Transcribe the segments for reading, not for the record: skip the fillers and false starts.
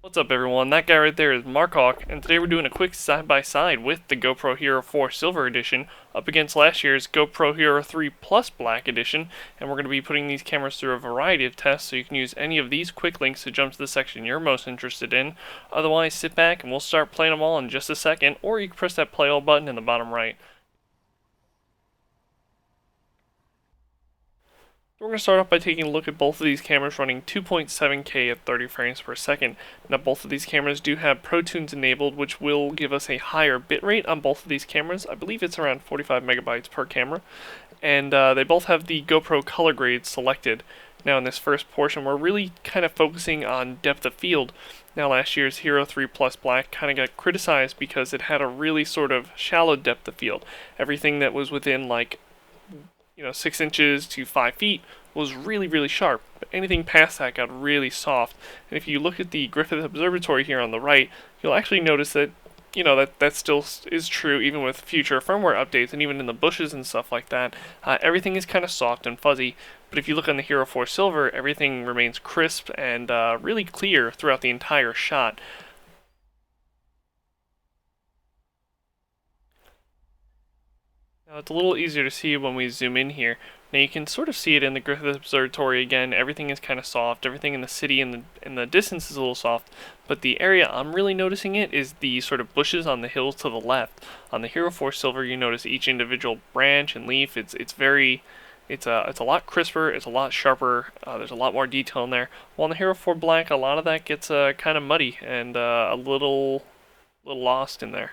What's up everyone, that guy right there is MarkHawk, and today we're doing a quick side-by-side with the GoPro Hero4 Silver Edition up against last year's GoPro Hero3 Plus Black Edition, and we're going to be putting these cameras through a variety of tests so you can use any of these quick links to jump to the section you're most interested in. Otherwise, sit back and we'll start playing them all in just a second, or you can press that play all button in the bottom right. We're going to start off by taking a look at both of these cameras running 2.7K at 30 frames per second. Now both of these cameras do have Pro Tunes enabled, which will give us a higher bitrate on both of these cameras. I believe it's around 45 megabytes per camera. And they both have the GoPro color grade selected. Now in this first portion we're really kind of focusing on depth of field. Now last year's Hero3 Plus Black kind of got criticized because it had a really sort of shallow depth of field. Everything that was within like 6 inches to 5 feet was really sharp, but anything past that got really soft. And if you look at the Griffith Observatory here on the right, you'll actually notice that that still is true even with future firmware updates, and even in the bushes and stuff like that. Everything is kind of soft and fuzzy, but if you look on the Hero4 Silver, everything remains crisp and really clear throughout the entire shot. Now it's a little easier to see when we zoom in here. Now you can sort of see it in the Griffith Observatory again. Everything is kind of soft. Everything in the city and the distance is a little soft. But the area I'm really noticing it is the sort of bushes on the hills to the left. On the Hero4 Silver, you notice each individual branch and leaf. It's a lot crisper. It's a lot sharper. There's a lot more detail in there. While on the Hero4 Black, a lot of that gets kind of muddy and a little lost in there.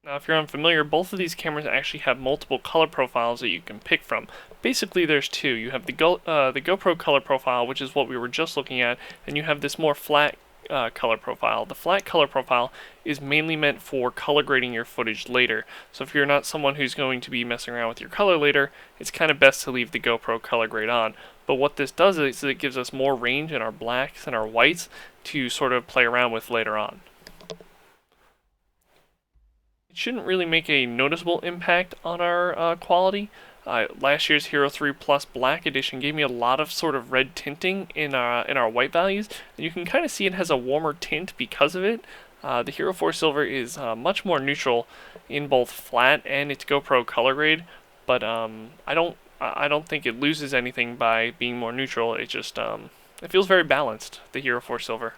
Now, if you're unfamiliar, both of these cameras actually have multiple color profiles that you can pick from. Basically, there's two. You have the GoPro color profile, which is what we were just looking at, and you have this more flat color profile. The flat color profile is mainly meant for color grading your footage later. So if you're not someone who's going to be messing around with your color later, it's kind of best to leave the GoPro color grade on. But what this does is it gives us more range in our blacks and our whites to sort of play around with later on. Shouldn't really make a noticeable impact on our quality. Last year's Hero3 Plus Black Edition gave me a lot of sort of red tinting in our white values, and you can kind of see it has a warmer tint because of it. The Hero4 Silver is much more neutral in both flat and its GoPro color grade, but I don't think it loses anything by being more neutral. It just it feels very balanced, the Hero4 Silver.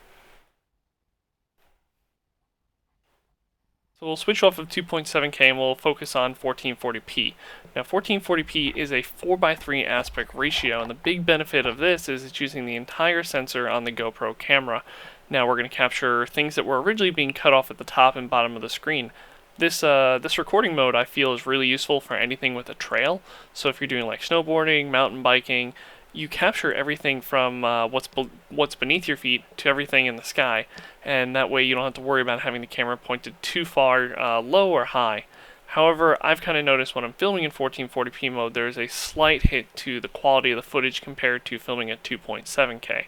So we'll switch off of 2.7K and we'll focus on 1440p. Now 1440p is a 4:3 aspect ratio, and the big benefit of this is it's using the entire sensor on the GoPro camera. Now we're going to capture things that were originally being cut off at the top and bottom of the screen. This recording mode I feel is really useful for anything with a trail. So if you're doing like snowboarding, mountain biking, you capture everything from what's beneath your feet to everything in the sky, and that way you don't have to worry about having the camera pointed too far low or high. However, I've kind of noticed when I'm filming in 1440p mode, there's a slight hit to the quality of the footage compared to filming at 2.7K.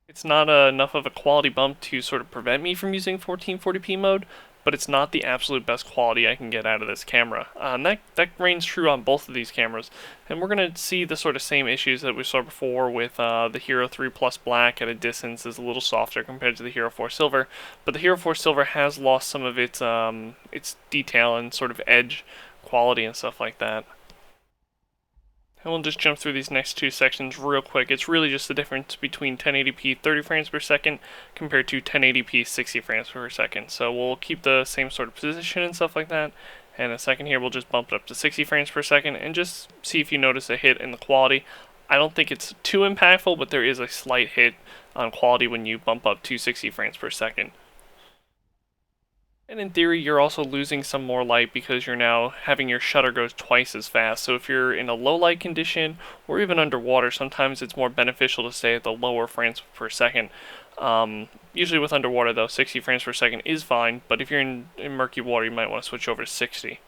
It's not enough of a quality bump to sort of prevent me from using 1440p mode, but it's not the absolute best quality I can get out of this camera. And that reigns true on both of these cameras. And we're going to see the sort of same issues that we saw before with the Hero3 Plus Black at a distance is a little softer compared to the Hero4 Silver. But the Hero4 Silver has lost some of its detail and sort of edge quality and stuff like that. And we'll just jump through these next two sections real quick. It's really just the difference between 1080p 30 frames per second compared to 1080p 60 frames per second. So we'll keep the same sort of position and stuff like that. And in a second here, we'll just bump it up to 60 frames per second and just see if you notice a hit in the quality. I don't think it's too impactful, but there is a slight hit on quality when you bump up to 60 frames per second. And in theory, you're also losing some more light because you're now having your shutter go twice as fast. So if you're in a low light condition or even underwater, sometimes it's more beneficial to stay at the lower frames per second. Usually with underwater though, 60 frames per second is fine, but if you're in murky water, you might want to switch over to 60.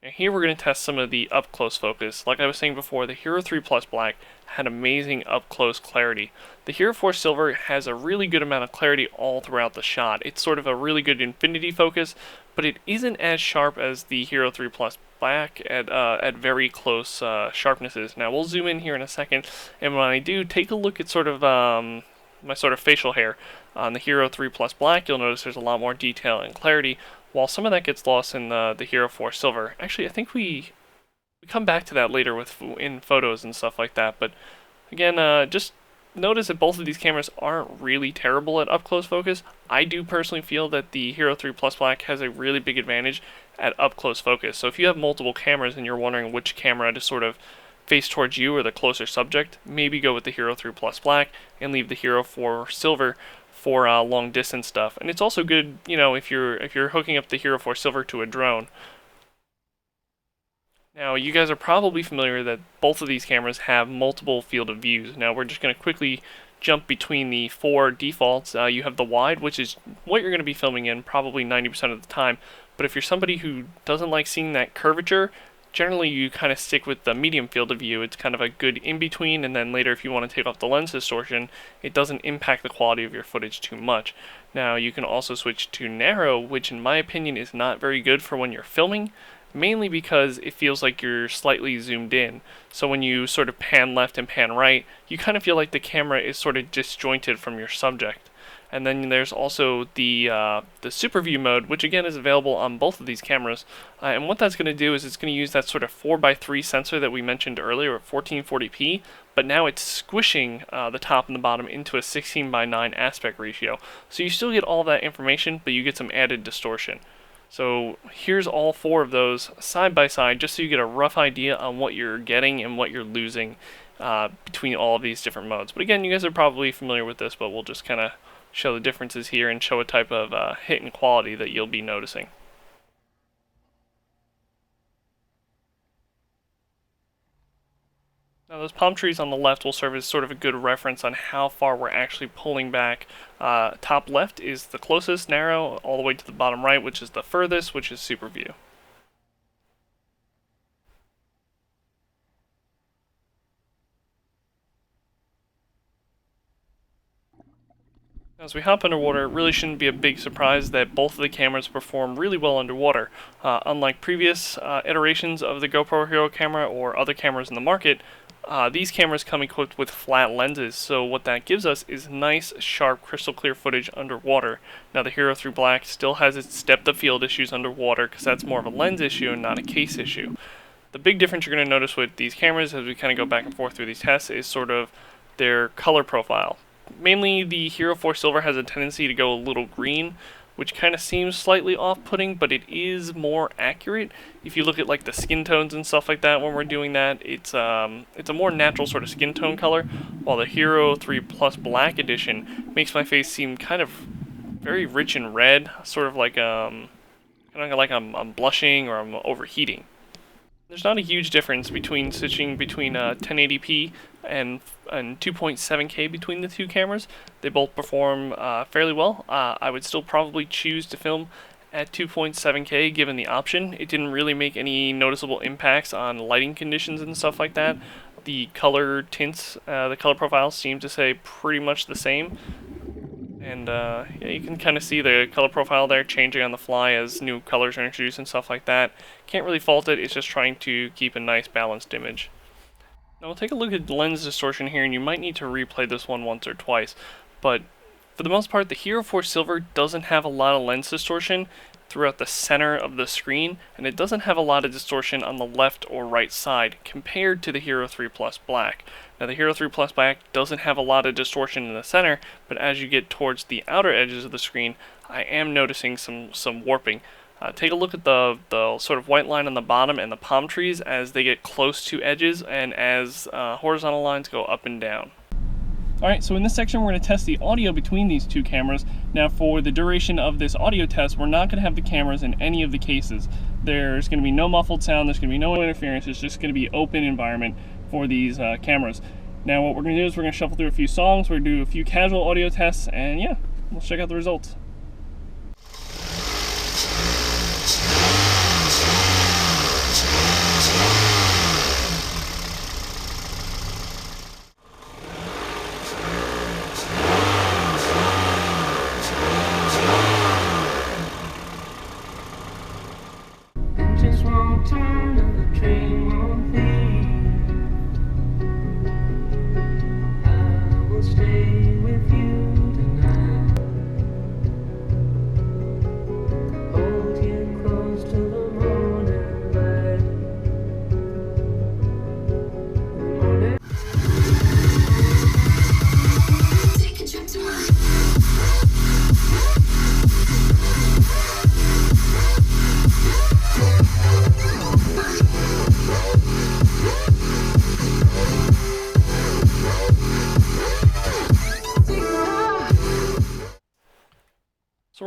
Now here we're going to test some of the up-close focus. Like I was saying before, the Hero3 Plus Black had amazing up-close clarity. The Hero4 Silver has a really good amount of clarity all throughout the shot. It's sort of a really good infinity focus, but it isn't as sharp as the Hero3 Plus black at very close sharpnesses. Now we'll zoom in here in a second, and when I do, take a look at sort of my sort of facial hair on the Hero 3 Plus Black. You'll notice there's a lot more detail and clarity, while some of that gets lost in the Hero 4 Silver. Actually, I think we come back to that later in photos and stuff like that. But again, just notice that both of these cameras aren't really terrible at up-close focus. I do personally feel that the Hero 3 Plus Black has a really big advantage at up-close focus. So if you have multiple cameras and you're wondering which camera to sort of face towards you or the closer subject, maybe go with the Hero 3 Plus Black and leave the Hero 4 Silver for long distance stuff. And it's also good, you know, if you're hooking up the Hero 4 Silver to a drone. Now, you guys are probably familiar that both of these cameras have multiple field of views. Now, we're just going to quickly jump between the 4 defaults. You have the wide, which is what you're going to be filming in probably 90% of the time. But if you're somebody who doesn't like seeing that curvature, generally you kind of stick with the medium field of view. It's kind of a good in-between, and then later if you want to take off the lens distortion, it doesn't impact the quality of your footage too much. Now, you can also switch to narrow, which in my opinion is not very good for when you're filming, mainly because it feels like you're slightly zoomed in. So when you sort of pan left and pan right, you kind of feel like the camera is sort of disjointed from your subject. And then there's also the super view mode, which again is available on both of these cameras. And what that's going to do is it's going to use that sort of 4:3 sensor that we mentioned earlier at 1440p, but now it's squishing the top and the bottom into a 16:9 aspect ratio. So you still get all that information, but you get some added distortion. So here's all 4 of those side by side, just so you get a rough idea on what you're getting and what you're losing between all of these different modes. But again, you guys are probably familiar with this, but we'll just kind of show the differences here and show a type of hit and quality that you'll be noticing. Now those palm trees on the left will serve as sort of a good reference on how far we're actually pulling back. Top left is the closest narrow, all the way to the bottom right, which is the furthest, which is super view. As we hop underwater, it really shouldn't be a big surprise that both of the cameras perform really well underwater. Unlike previous iterations of the GoPro Hero camera or other cameras in the market, these cameras come equipped with flat lenses, so what that gives us is nice, sharp, crystal clear footage underwater. Now the Hero 3 Black still has its depth of field issues underwater because that's more of a lens issue and not a case issue. The big difference you're going to notice with these cameras as we kind of go back and forth through these tests is sort of their color profile. Mainly the Hero 4 Silver has a tendency to go a little green, which kind of seems slightly off-putting, but it is more accurate. If you look at like the skin tones and stuff like that when we're doing that, it's a more natural sort of skin tone color, while the Hero 3 Plus Black Edition makes my face seem kind of very rich and red, sort of like kind of like I'm blushing or I'm overheating. There's not a huge difference between switching between 1080p and 2.7K between the two cameras. They both perform fairly well. I would still probably choose to film at 2.7K given the option. It didn't really make any noticeable impacts on lighting conditions and stuff like that. The color tints, the color profiles seem to stay pretty much the same. And yeah, you can kind of see the color profile there changing on the fly as new colors are introduced and stuff like that. Can't really fault it, it's just trying to keep a nice balanced image. Now we'll take a look at lens distortion here, and you might need to replay this one once or twice. But for the most part, the Hero 4 Silver doesn't have a lot of lens distortion throughout the center of the screen, and it doesn't have a lot of distortion on the left or right side compared to the Hero 3 Plus Black. Now the Hero 3 Plus Black doesn't have a lot of distortion in the center, but as you get towards the outer edges of the screen, I am noticing some warping. Take a look at the sort of white line on the bottom and the palm trees as they get close to edges and as horizontal lines go up and down. Alright, so in this section we're going to test the audio between these two cameras. Now for the duration of this audio test, we're not going to have the cameras in any of the cases. There's going to be no muffled sound, there's going to be no interference, it's just going to be open environment for these cameras. Now what we're going to do is we're going to shuffle through a few songs, we're going to do a few casual audio tests, and yeah, let's check out the results. Just won't turn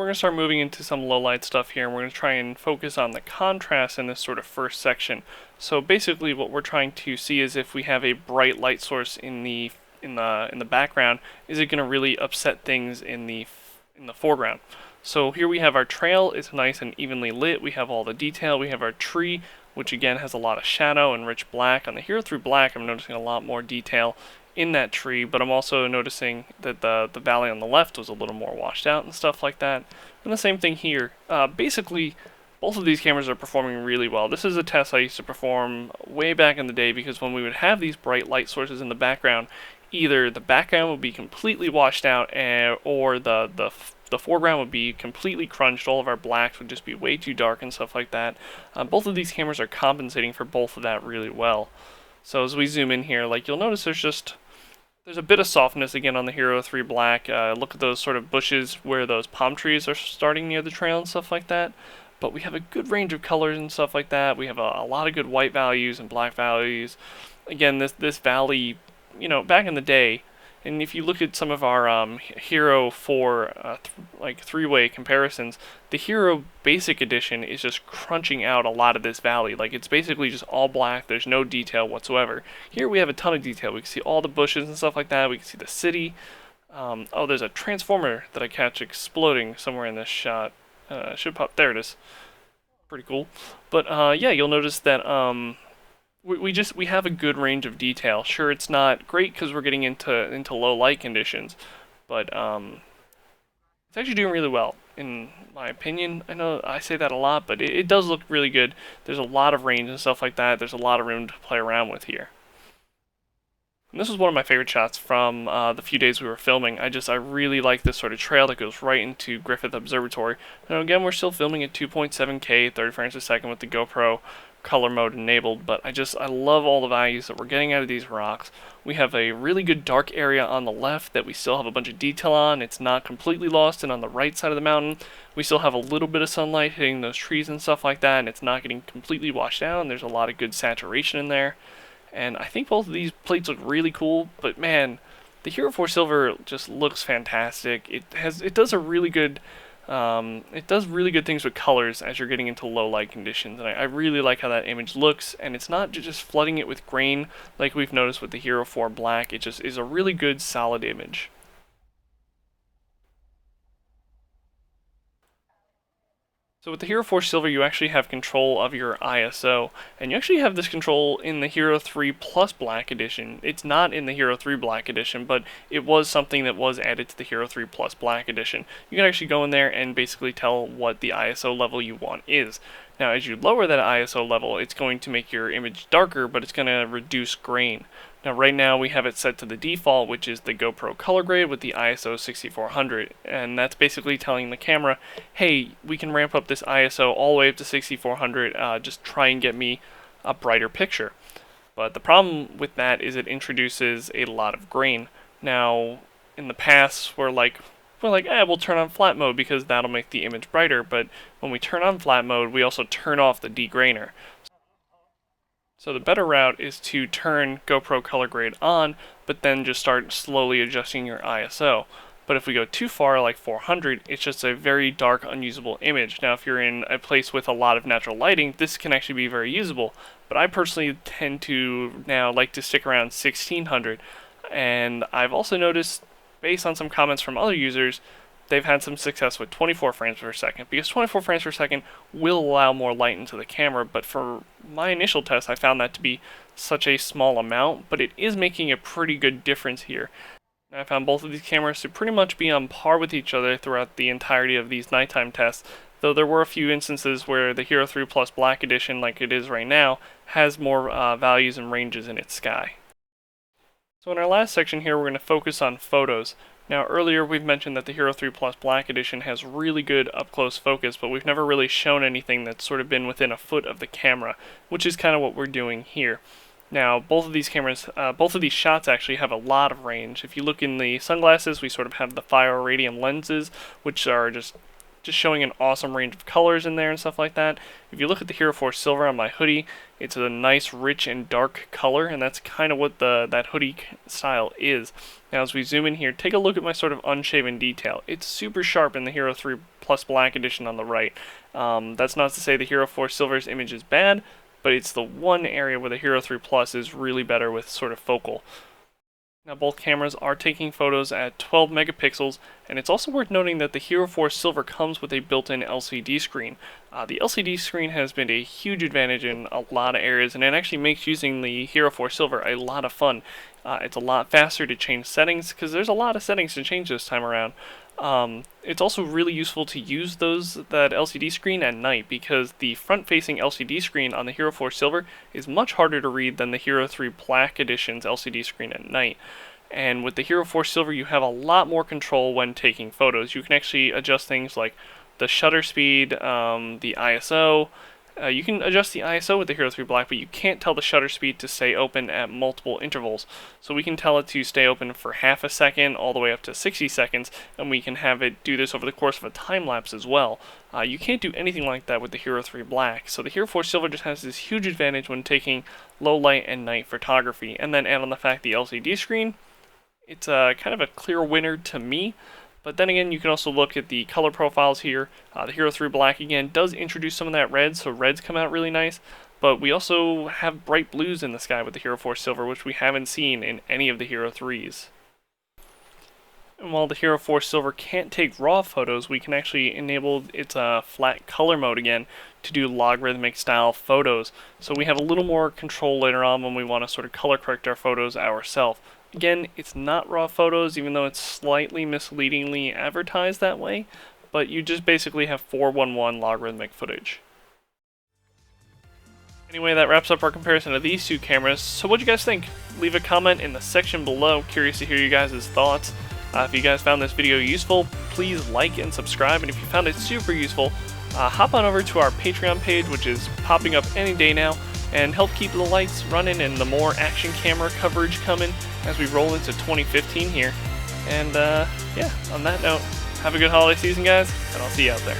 we're going to start moving into some low light stuff here, and we're going to try and focus on the contrast in this sort of first section. So basically what we're trying to see is if we have a bright light source in the background, is it going to really upset things in the foreground. So here we have our trail. It's nice and evenly lit. We have all the detail. We have our tree, which again has a lot of shadow and rich black. On the Hero3 Black, I'm noticing a lot more detail in that tree, but I'm also noticing that the valley on the left was a little more washed out and stuff like that. And the same thing here. Basically, both of these cameras are performing really well. This is a test I used to perform way back in the day, because when we would have these bright light sources in the background, either the background would be completely washed out, or the foreground would be completely crunched. All of our blacks would just be way too dark and stuff like that. Both of these cameras are compensating for both of that really well. So as we zoom in here, like, you'll notice there's a bit of softness again on the Hero3 Black. Look at those sort of bushes where those palm trees are starting near the trail and stuff like that. But we have a good range of colors and stuff like that. We have a lot of good white values and black values. Again, this valley, you know, back in the day, and if you look at some of our Hero 4 like three-way comparisons, the Hero Basic Edition is just crunching out a lot of this valley. Like, it's basically just all black. There's no detail whatsoever. Here we have a ton of detail. We can see all the bushes and stuff like that. We can see the city. Oh, there's a transformer that I catch exploding somewhere in this shot. Should pop. There it is. Pretty cool. But yeah, you'll notice that we have a good range of detail. Sure, it's not great because we're getting into low light conditions, but it's actually doing really well in my opinion. I know I say that a lot, but it does look really good. There's a lot of range and stuff like that. There's a lot of room to play around with here. And this was one of my favorite shots from the few days we were filming. I really like this sort of trail that goes right into Griffith Observatory. Now again, we're still filming at 2.7K, 30 frames per second with the GoPro color mode enabled, but I love all the values that we're getting out of these rocks. We have a really good dark area on the left that we still have a bunch of detail on. It's not completely lost, and on the right side of the mountain we still have a little bit of sunlight hitting those trees and stuff like that, and it's not getting completely washed out, and there's a lot of good saturation in there. And I think both of these plates look really cool, but man, the Hero4 Silver just looks fantastic. It does really good things with colors as you're getting into low light conditions, and I really like how that image looks. And it's not just flooding it with grain like we've noticed with the Hero4 Black. It just is a really good solid image. So with the Hero4 Silver, you actually have control of your ISO, and you actually have this control in the Hero3 Plus Black Edition. It's not in the Hero3 Black Edition, but it was something that was added to the Hero3 Plus Black Edition. You can actually go in there and basically tell what the ISO level you want is. Now, as you lower that ISO level, it's going to make your image darker, but it's going to reduce grain. Now, right now we have it set to the default, which is the GoPro color grade with the ISO 6400, and that's basically telling the camera, hey, we can ramp up this ISO all the way up to 6400, just try and get me a brighter picture. But the problem with that is it introduces a lot of grain. Now, in the past, we're like, we'll turn on flat mode because that'll make the image brighter, but when we turn on flat mode, we also turn off the degrainer. So the better route is to turn GoPro color grade on, but then just start slowly adjusting your ISO. But if we go too far, like 400, it's just a very dark, unusable image. Now, if you're in a place with a lot of natural lighting, this can actually be very usable. But I personally tend to now like to stick around 1600. And I've also noticed, based on some comments from other users, they've had some success with 24 frames per second, because 24 frames per second will allow more light into the camera, but for my initial test I found that to be such a small amount, but it is making a pretty good difference here. I found both of these cameras to pretty much be on par with each other throughout the entirety of these nighttime tests, though there were a few instances where the Hero3 Plus Black Edition, like it is right now, has more values and ranges in its sky. So in our last section here, we're going to focus on photos. Now, earlier we've mentioned that the Hero3 Plus Black Edition has really good up-close focus, but we've never really shown anything that's sort of been within a foot of the camera, which is kind of what we're doing here. Now, both of these shots actually have a lot of range. If you look in the sunglasses, we sort of have the fire radium lenses, which are just just showing an awesome range of colors in there and stuff like that. If you look at the Hero4 Silver on my hoodie, it's a nice rich and dark color, and that's kind of what that hoodie style is. Now as we zoom in here, take a look at my sort of unshaven detail. It's super sharp in the Hero3 Plus Black edition on the right. That's not to say the Hero4 Silver's image is bad, but it's the one area where the Hero3 Plus is really better with sort of focal. Now both cameras are taking photos at 12 megapixels, and it's also worth noting that the Hero4 Silver comes with a built-in LCD screen. The LCD screen has been a huge advantage in a lot of areas, and it actually makes using the Hero4 Silver a lot of fun. It's a lot faster to change settings, because there's a lot of settings to change this time around. It's also really useful to use that LCD screen at night, because the front-facing LCD screen on the Hero4 Silver is much harder to read than the Hero3 Black Edition's LCD screen at night. And with the Hero4 Silver, you have a lot more control when taking photos. You can actually adjust things like the shutter speed, the ISO. You can adjust the ISO with the Hero3 Black, but you can't tell the shutter speed to stay open at multiple intervals. So we can tell it to stay open for half a second all the way up to 60 seconds, and we can have it do this over the course of a time lapse as well. You can't do anything like that with the Hero3 Black, so the Hero4 Silver just has this huge advantage when taking low light and night photography. And then add on the fact the LCD screen, it's kind of a clear winner to me. But then again, you can also look at the color profiles here. The Hero3 Black, again, does introduce some of that red, so reds come out really nice. But we also have bright blues in the sky with the Hero4 Silver, which we haven't seen in any of the Hero3s. And while the Hero4 Silver can't take raw photos, we can actually enable its flat color mode again to do logarithmic style photos. So we have a little more control later on when we want to sort of color correct our photos ourselves. Again, it's not raw photos, even though it's slightly misleadingly advertised that way, but you just basically have 411 logarithmic footage. Anyway, that wraps up our comparison of these two cameras. So what do you guys think? Leave a comment in the section below. Curious to hear you guys' thoughts. If you guys found this video useful, please like and subscribe, and if you found it super useful, hop on over to our Patreon page, which is popping up any day now, and help keep the lights running and the more action camera coverage coming as we roll into 2015 here. And yeah, on that note, have a good holiday season, guys, and I'll see you out there.